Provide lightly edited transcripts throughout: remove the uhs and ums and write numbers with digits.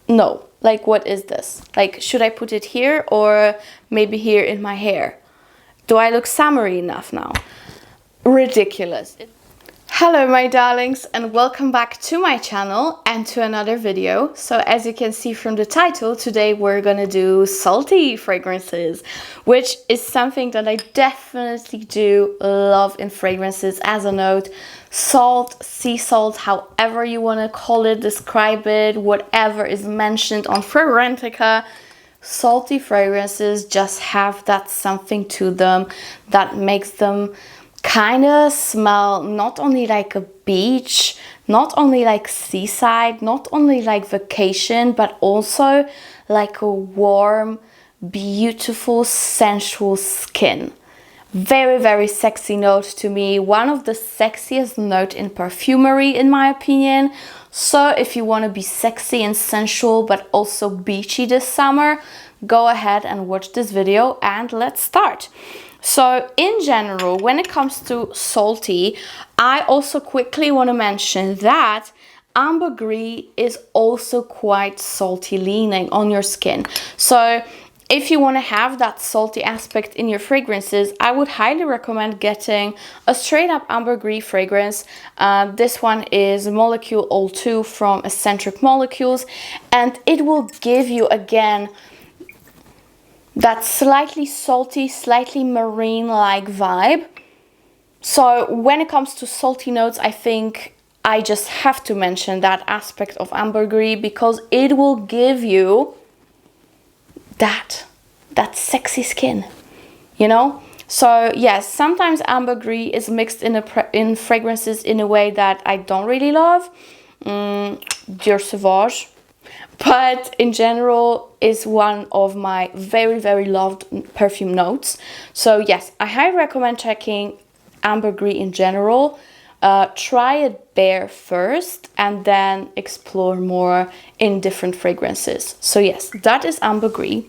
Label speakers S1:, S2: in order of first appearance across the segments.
S1: no, like what is this? Like, should I put it here or maybe here in my hair? Do I look summery enough now? Ridiculous. Hello my darlings, and welcome back to my channel and to another video. So as you can see from the title, today we're gonna do salty fragrances, which is something that I definitely do love in fragrances. As a note, salt, sea salt, however you want to call it, describe it, whatever is mentioned on Fragrantica, salty fragrances just have that something to them that makes them kind of smell not only like a beach, not only like seaside, not only like vacation, but also like a warm, beautiful, sensual skin. Very, very sexy note to me. One of the sexiest note in perfumery, in my opinion. So if you want to be sexy and sensual, but also beachy this summer, go ahead and watch this video and let's start. So in general, when it comes to salty, I also quickly want to mention that ambergris is also quite salty leaning on your skin. So if you want to have that salty aspect in your fragrances, I would highly recommend getting a straight up ambergris fragrance. This one is Molecule All 2 from Eccentric Molecules, and it will give you again that slightly salty, slightly marine-like vibe. So when it comes to salty notes, I think I just have to mention that aspect of ambergris because it will give you that sexy skin, you know? So yes, sometimes ambergris is mixed in fragrances in a way that I don't really love. Dior Sauvage. But in general is one of my very, very loved perfume notes. So yes, I highly recommend checking ambergris in general. Try it bare first and then explore more in different fragrances. So yes, that is ambergris.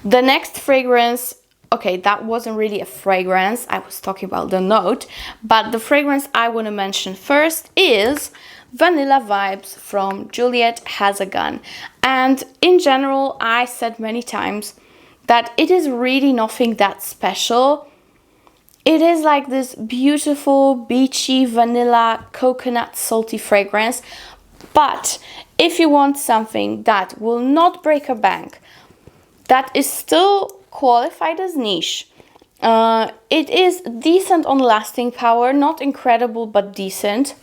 S1: The next fragrance, okay, that wasn't really a fragrance. I was talking about the note. But the fragrance I want to mention first is Vanilla Vibes from Juliette Has a Gun. And in general, I said many times that it is really nothing that special. It is like this beautiful, beachy, vanilla, coconut, salty fragrance. But if you want something that will not break a bank, that is still qualified as niche, it is decent on lasting power, not incredible, but decent.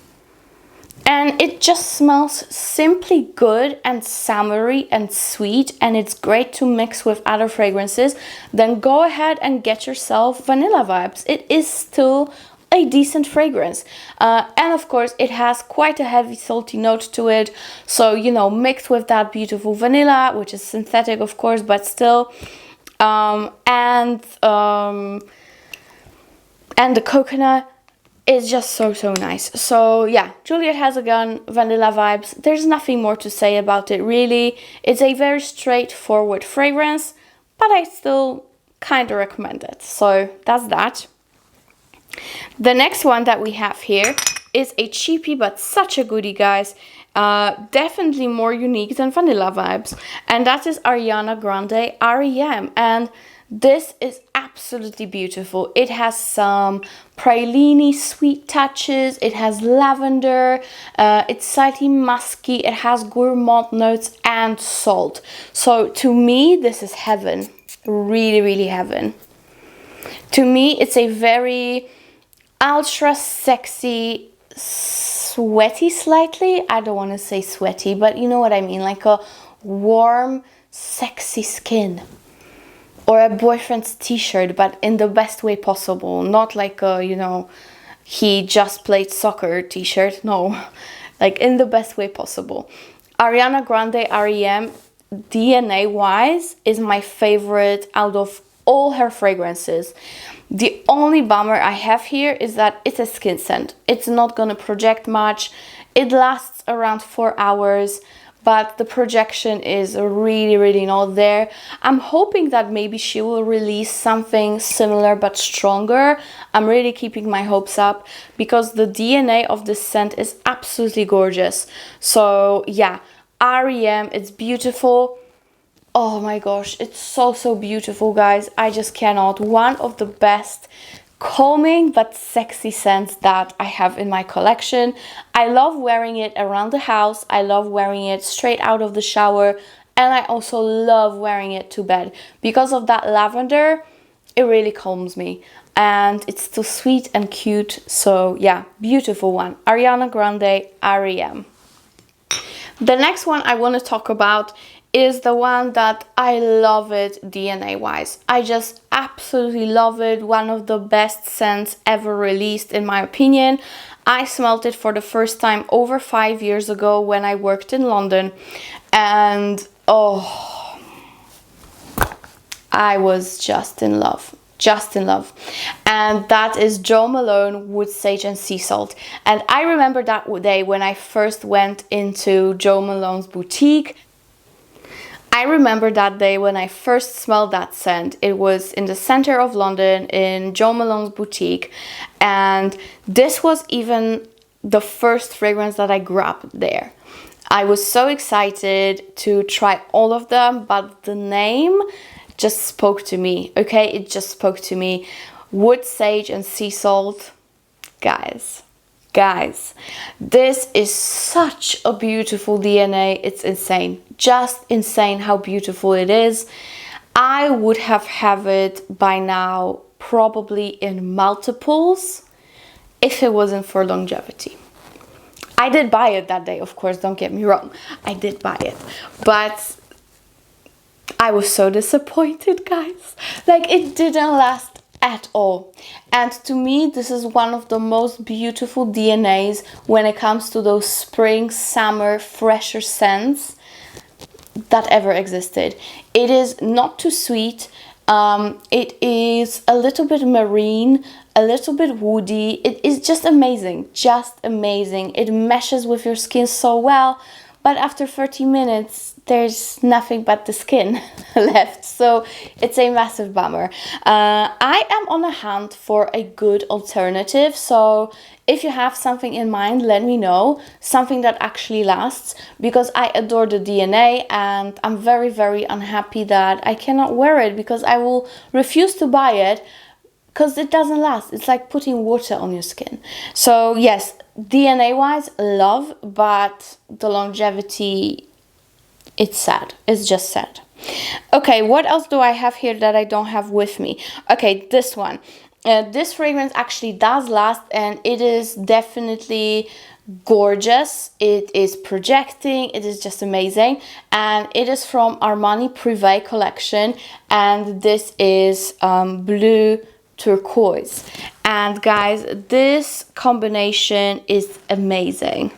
S1: And it just smells simply good and summery and sweet, and it's great to mix with other fragrances. Then go ahead and get yourself Vanilla Vibes. It is still a decent fragrance. And of course, it has quite a heavy salty note to it. So, you know, mixed with that beautiful vanilla, which is synthetic, of course, but still. And the coconut is just so nice. So yeah, Juliette Has a Gun, Vanilla Vibes. There's nothing more to say about it really. It's a very straightforward fragrance, but I still kind of recommend it. So that's that. The next one that we have here is a cheapie, but such a goodie, guys. Definitely more unique than Vanilla Vibes, and that is Ariana Grande R.E.M. And this is absolutely beautiful. It has some praline sweet touches. It has lavender. It's slightly musky. It has gourmand notes and salt. So to me, this is heaven. Really, really heaven. To me, it's a very ultra sexy, sweaty slightly. I don't want to say sweaty, but you know what I mean. Like a warm, sexy skin. Or a boyfriend's t-shirt, but in the best way possible. Not like a, you know, he just played soccer t-shirt. No, like in the best way possible. Ariana Grande R.E.M. DNA wise is my favorite out of all her fragrances. The only bummer I have here is that it's a skin scent. It's not gonna project much. It lasts around 4 hours. But the projection is really, really not there. I'm hoping that maybe she will release something similar but stronger. I'm really keeping my hopes up because the DNA of this scent is absolutely gorgeous. So yeah, R.E.M. It's beautiful. Oh my gosh, it's so, so beautiful, guys. I just cannot. One of the best calming but sexy scents that I have in my collection. I love wearing it around the house. I love wearing it straight out of the shower. And I also love wearing it to bed. Because of that lavender, it really calms me. And it's still sweet and cute. So yeah, beautiful one. Ariana Grande, R.E.M. The next one I want to talk about is the one that I love it DNA wise. I just absolutely love it. One of the best scents ever released in my opinion. I smelled it for the first time over 5 years ago when I worked in London, and oh, I was just in love. Just in love. And that is Jo Malone Wood Sage and Sea Salt. And I remember that day when I first went into Jo Malone's boutique. I remember that day when I first smelled that scent. It was in the center of London in Jo Malone's boutique, and this was even the first fragrance that I grabbed there. I was so excited to try all of them, but the name just spoke to me, okay? It just spoke to me. Wood Sage and Sea Salt. Guys, this is such a beautiful DNA. It's insane. Just insane how beautiful it is. I would have it by now probably in multiples if it wasn't for longevity. I did buy it that day, of course, don't get me wrong. I did buy it, but I was so disappointed, guys. Like, it didn't last at all. And to me, this is one of the most beautiful DNAs when it comes to those spring, summer, fresher scents that ever existed. It is not too sweet. It is a little bit marine, a little bit woody. It is just amazing, just amazing. It meshes with your skin so well, but after 30 minutes, there's nothing but the skin left. So it's a massive bummer. I am on a hunt for a good alternative. So if you have something in mind, let me know. Something that actually lasts, because I adore the DNA and I'm very, very unhappy that I cannot wear it, because I will refuse to buy it because it doesn't last. It's like putting water on your skin. So yes, DNA wise, love, but the longevity, it's sad. It's just sad. Okay, what else do I have here that I don't have with me? Okay, this one. This fragrance actually does last, and it is definitely gorgeous. It is projecting. It is just amazing. And it is from Armani Privé collection. And this is Bleu Turquoise. And guys, this combination is amazing.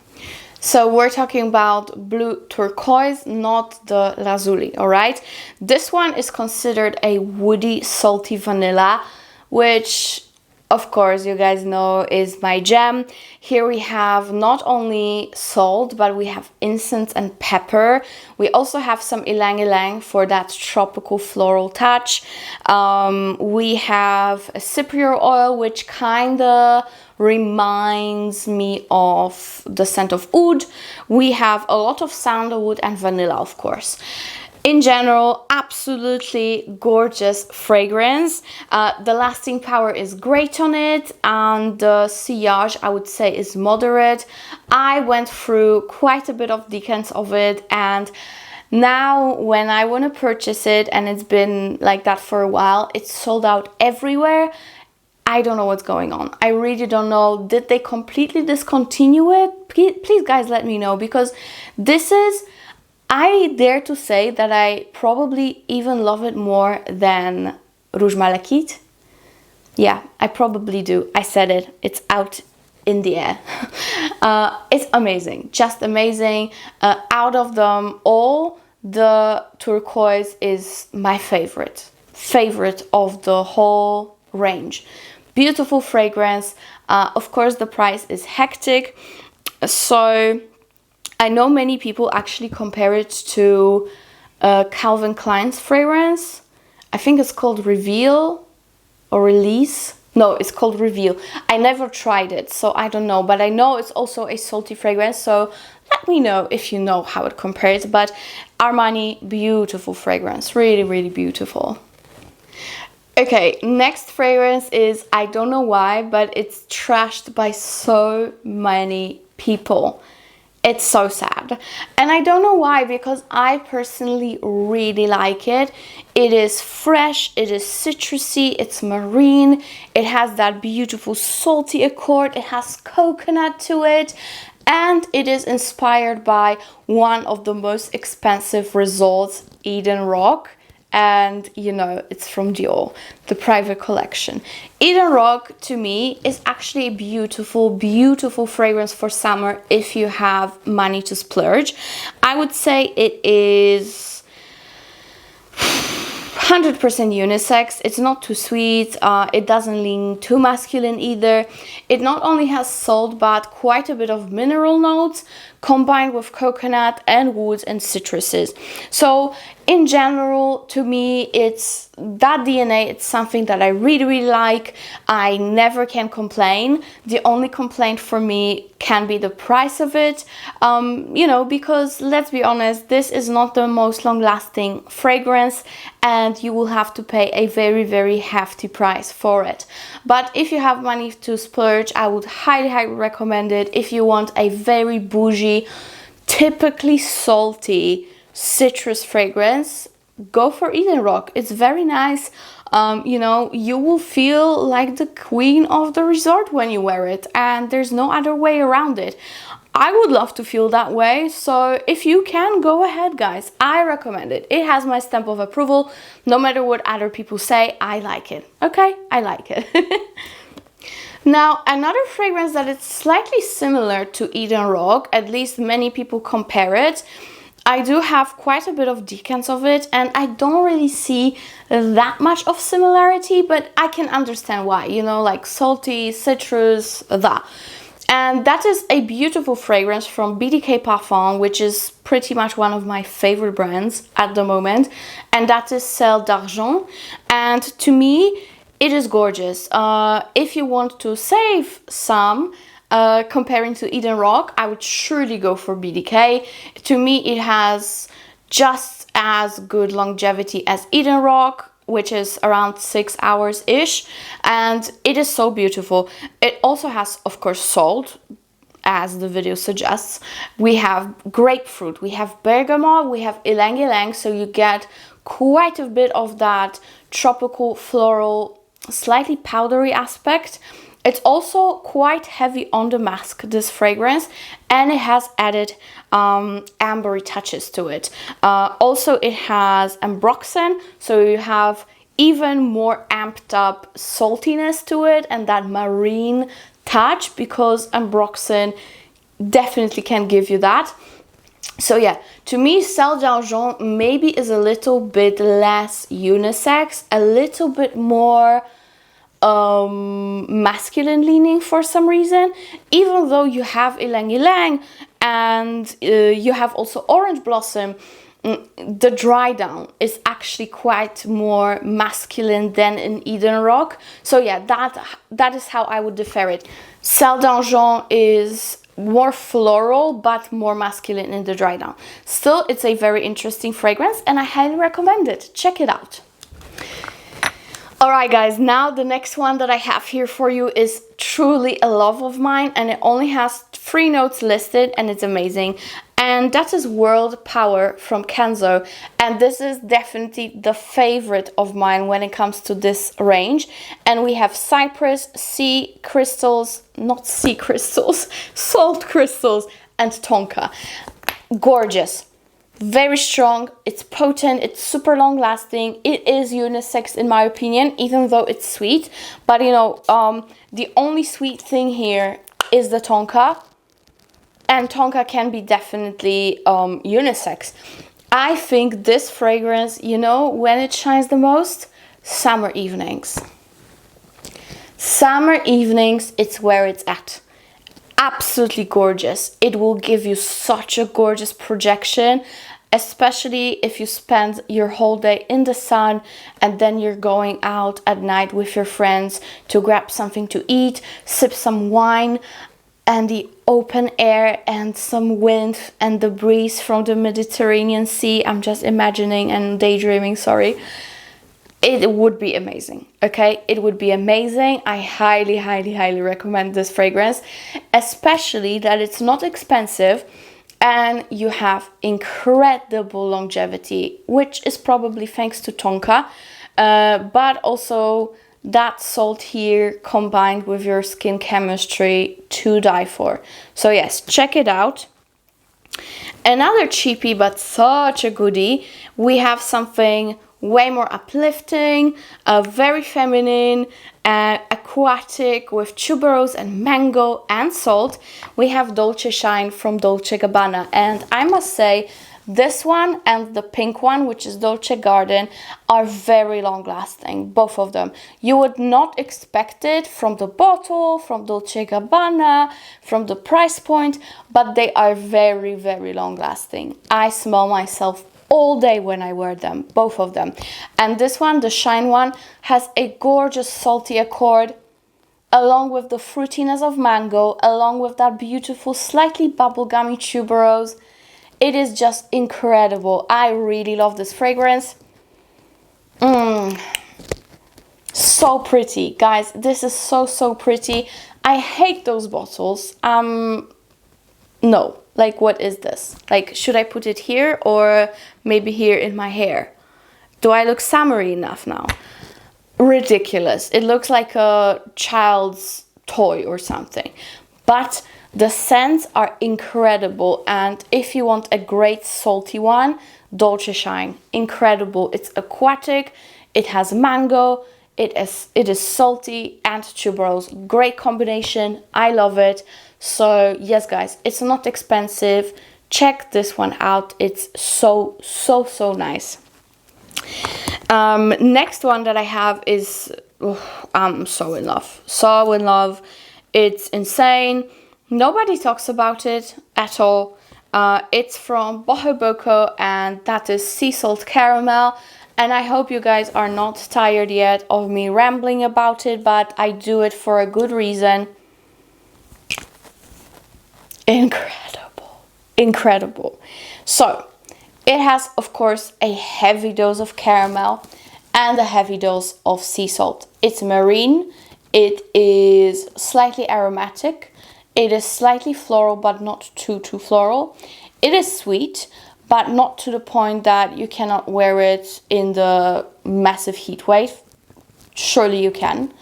S1: So we're talking about Bleu Turquoise, not the Lazuli, all right? This one is considered a woody, salty vanilla, which, of course, you guys know is my jam. Here we have not only salt, but we have incense and pepper. We also have some ylang ylang for that tropical floral touch. We have a cypriol oil, which kind of reminds me of the scent of oud. We have a lot of sandalwood and vanilla, of course. In general, absolutely gorgeous fragrance. The lasting power is great on it, and the sillage, I would say, is moderate. I went through quite a bit of decants of it, and now when I want to purchase it, and it's been like that for a while, it's sold out everywhere. I don't know what's going on. I really don't know. Did they completely discontinue it? Please guys, let me know, because this is, I dare to say that I probably even love it more than Rouge Malachite. Yeah, I probably do. I said it. It's out in the air. It's amazing. Just amazing. Out of them all, the turquoise is my favorite. Favorite of the whole range. Beautiful fragrance. Of course, the price is hectic. So I know many people actually compare it to Calvin Klein's fragrance. I think it's called Reveal or Release. No, it's called Reveal. I never tried it, so I don't know. But I know it's also a salty fragrance. So let me know if you know how it compares. But Armani, beautiful fragrance, really, really beautiful. Okay, next fragrance is, I don't know why, but it's trashed by so many people. It's so sad. And I don't know why, because I personally really like it. It is fresh, it is citrusy, it's marine, it has that beautiful salty accord, it has coconut to it, and it is inspired by one of the most expensive resorts, Eden-Roc. And you know, it's from Dior, the Privé collection. Eden-Roc to me is actually a beautiful, beautiful fragrance for summer if you have money to splurge. I would say it is 100% unisex. It's not too sweet, it doesn't lean too masculine either. It not only has salt but quite a bit of mineral notes combined with coconut and woods and citruses. So in general, to me, it's that DNA. It's something that I really, really like. I never can complain. The only complaint for me can be the price of it, you know, because let's be honest, this is not the most long-lasting fragrance, and you will have to pay a very, very hefty price for it. But if you have money to splurge, I would highly, highly recommend it. If you want a very bougie, typically salty citrus fragrance, go for Eden-Roc. It's very nice. You know, you will feel like the queen of the resort when you wear it, and there's no other way around it. I would love to feel that way, so if you can, go ahead, guys. I recommend it. It has my stamp of approval. No matter what other people say, I like it. Okay, I like it. Now, another fragrance that is slightly similar to Eden-Roc, at least many people compare it. I do have quite a bit of decants of it, and I don't really see that much of similarity, but I can understand why, you know, like salty, citrus, that. And that is a beautiful fragrance from BDK Parfums, which is pretty much one of my favorite brands at the moment, and that is Celle d'Argent. And to me, it is gorgeous. If you want to save some, comparing to Eden-Roc, I would surely go for BDK. To me, it has just as good longevity as Eden-Roc, which is around 6 hours-ish, and it is so beautiful. It also has, of course, salt, as the video suggests. We have grapefruit, we have bergamot, we have ylang-ylang, so you get quite a bit of that tropical, floral, slightly powdery aspect. It's also quite heavy on the mask, this fragrance, and it has added ambery touches to it. Also, it has ambroxan, so you have even more amped up saltiness to it and that marine touch, because ambroxan definitely can give you that. So yeah, to me, Celle d'Argent maybe is a little bit less unisex, a little bit more masculine leaning for some reason, even though you have ylang-ylang and you have also orange blossom. The dry down is actually quite more masculine than in Eden-Roc. So yeah, that is how I would differ it. Celle d'Argent is more floral but more masculine in the dry down. Still, it's a very interesting fragrance and I highly recommend it. Check it out. Alright guys, now the next one that I have here for you is truly a love of mine, and it only has 3 notes listed and it's amazing. And that is World Power from Kenzo, and this is definitely the favorite of mine when it comes to this range. And we have cypress, sea crystals, not sea crystals, salt crystals, and tonka. Gorgeous. Very strong, it's potent, it's super long lasting. It is unisex in my opinion, even though it's sweet. But you know, the only sweet thing here is the tonka, and tonka can be definitely unisex. I think this fragrance, you know, when it shines the most, summer evenings. Summer evenings, it's where it's at. Absolutely gorgeous. It will give you such a gorgeous projection, especially if you spend your whole day in the sun and then you're going out at night with your friends to grab something to eat, sip some wine. and the open air and some wind and the breeze from the Mediterranean Sea. I'm just imagining and daydreaming, sorry. It would be amazing, okay? It would be amazing. I highly, highly, highly recommend this fragrance, especially that it's not expensive and you have incredible longevity, which is probably thanks to tonka, but also that salt here combined with your skin chemistry to die for. So yes, check it out. Another cheapie but such a goodie, we have something way more uplifting, very feminine, aquatic with tuberose and mango and salt. We have Dolce Shine from Dolce&Gabbana, and I must say this one and the pink one, which is Dolce Garden, are very long lasting, both of them. You would not expect it from the bottle, from Dolce&Gabbana, from the price point, but they are very, very long lasting. I smell myself all day when I wear them, both of them. And this one, the Shine one, has a gorgeous salty accord along with the fruitiness of mango, along with that beautiful slightly bubblegummy tuberose. It is just incredible. I really love this fragrance. So pretty, guys. This is so, so pretty. I hate those bottles. No, like, what is this? Like, should I put it here or maybe here in my hair? Do I look summery enough now? Ridiculous. It looks like a child's toy or something. But the scents are incredible, and if you want a great salty one, Dolce Shine, incredible. It's aquatic, it has mango, it is salty and tuberose. Great combination. I love it. So yes, guys, it's not expensive. Check this one out. It's so, so, so nice. Next one that I have is, I'm so in love. So in love. It's insane. Nobody talks about it at all. It's from Bohoboco, and that is Sea Salt Caramel. And I hope you guys are not tired yet of me rambling about it, but I do it for a good reason. Incredible. Incredible. So, it has, of course, a heavy dose of caramel and a heavy dose of sea salt. It's marine. It is slightly aromatic. It is slightly floral, but not too floral. It is sweet, but not to the point that you cannot wear it in the massive heat wave. Surely you can.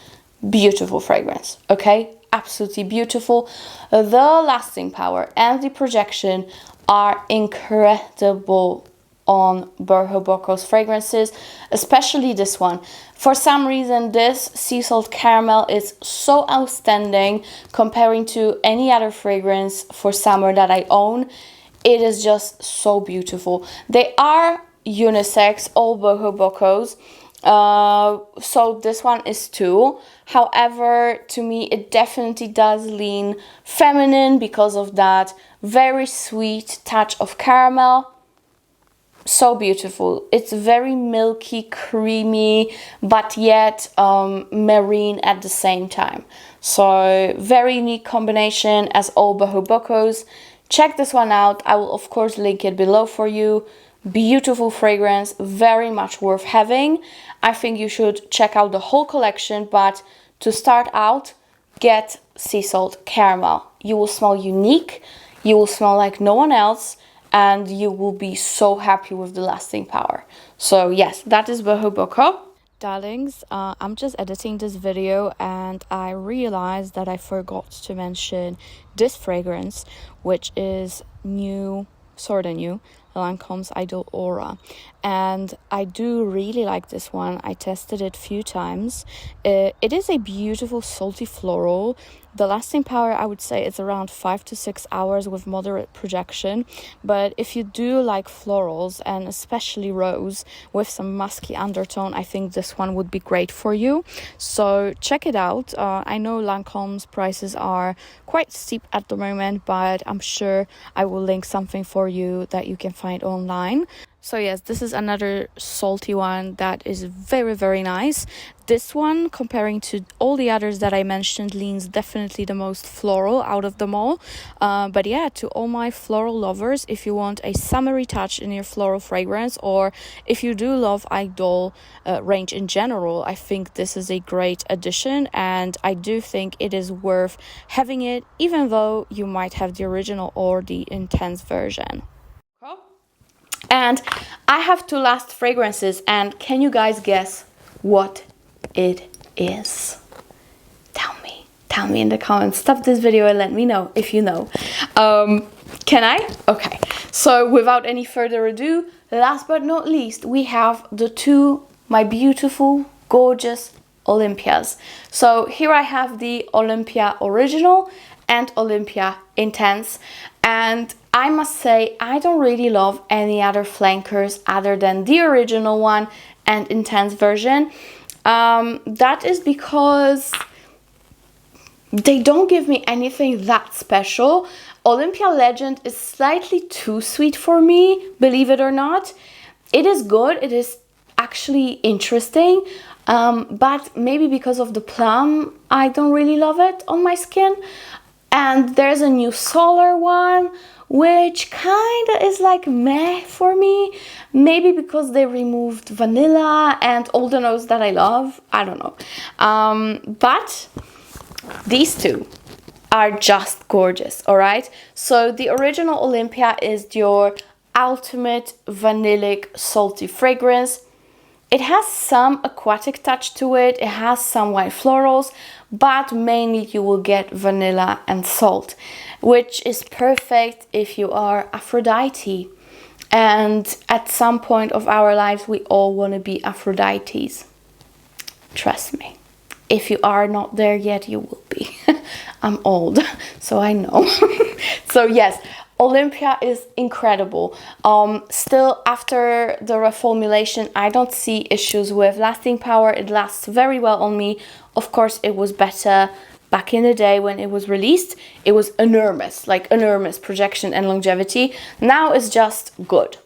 S1: Beautiful fragrance, okay? Absolutely beautiful. The lasting power and the projection are incredible on Bohoboco's fragrances, especially this one. For some reason, this Sea Salt Caramel is so outstanding comparing to any other fragrance for summer that I own. It is just so beautiful. They are unisex, all Bohobocos. So this one is too. However, to me, it definitely does lean feminine because of that very sweet touch of caramel. So beautiful. It's very milky, creamy, but yet marine at the same time. So very unique combination as all Bohobocos. Check this one out. I will of course link it below for you. Beautiful fragrance, very much worth having. I think you should check out the whole collection, but to start out, get Sea Salt Caramel. You will smell unique, you will smell like no one else, and you will be so happy with the lasting power. So yes, that is Bohoboco. Darlings, I'm just editing this video and I realized that I forgot to mention this fragrance, which is new, sort of new, Lancome's Idole Aura. And I do really like this one. I tested it a few times. It is a beautiful salty floral. The lasting power, I would say, is around 5 to 6 hours with moderate projection. But if you do like florals, and especially rose with some musky undertone, I think this one would be great for you. So check it out. I know Lancome's prices are quite steep at the moment, but I'm sure I will link something for you that you can find online. So yes, this is another salty one that is very, very nice. This one, comparing to all the others that I mentioned, leans definitely the most floral out of them all. But yeah, to all my floral lovers, if you want a summery touch in your floral fragrance, or if you do love Idole range in general, I think this is a great addition, and I do think it is worth having it, even though you might have the original or the intense version. And I have two last fragrances, and can you guys guess what it is? Tell me in the comments. Stop this video and let me know if you know. Can I? Okay, so without any further ado, last but not least, we have the two, my beautiful, gorgeous Olympeas. So here I have the Olympea Original and Olympea Intense, and I must say I don't really love any other flankers other than the original one and Intense version. That is because they don't give me anything that special. Olympea Legend is slightly too sweet for me, believe it or not. It is good, it is actually interesting, but maybe because of the plum, I don't really love it on my skin. And there's a new Solar one, which kind of is like meh for me. Maybe because they removed vanilla and all the notes that I love. I don't know. But these two are just gorgeous, all right? So the original Olympea is your ultimate vanillic salty fragrance. It has some aquatic touch to it, it has some white florals, but mainly you will get vanilla and salt, which is perfect if you are Aphrodite. And at some point of our lives, we all want to be Aphrodites. Trust me. If you are not there yet, you will be. I'm old, so I know. So yes, Olympea is incredible. Still, after the reformulation, I don't see issues with lasting power. It lasts very well on me. Of course, it was better back in the day when it was released. It was enormous, like enormous projection and longevity. Now it's just good.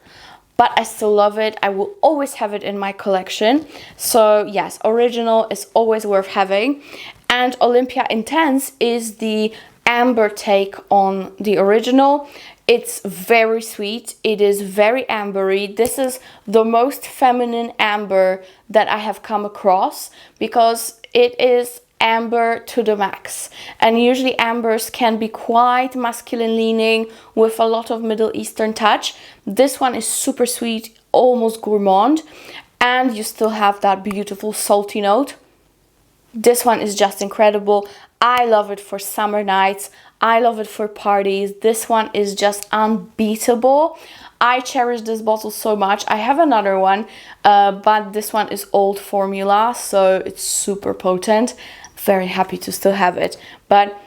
S1: But I still love it. I will always have it in my collection. So yes, original is always worth having. And Olympea Intense is the amber take on the original. It's very sweet. It is very ambery. This is the most feminine amber that I have come across because it is amber to the max, and usually ambers can be quite masculine leaning with a lot of Middle Eastern touch. This one is super sweet, almost gourmand, and you still have that beautiful salty note. This one is just incredible. I love it for summer nights. I love it for parties. This one is just unbeatable. I cherish this bottle so much. I have another one, but this one is old formula, so it's super potent. Very happy to still have it. But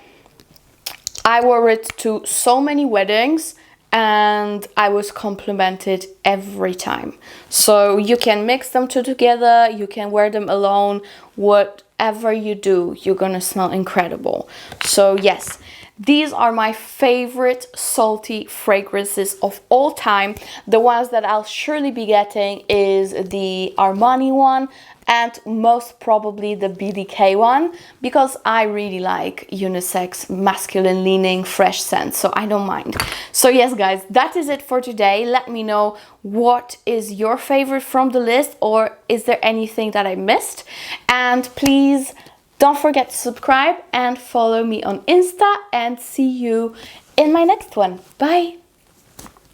S1: I wore it to so many weddings and I was complimented every time. So you can mix them two together, you can wear them alone, whatever you do, you're gonna smell incredible. So yes, these are my favorite salty fragrances of all time. The ones that I'll surely be getting is the Armani one and most probably the BDK one, because I really like unisex, masculine leaning, fresh scents, so I don't mind. So yes guys, that is it for today. Let me know what is your favorite from the list, or is there anything that I missed? And please don't forget to subscribe and follow me on Insta, and see you in my next one. Bye!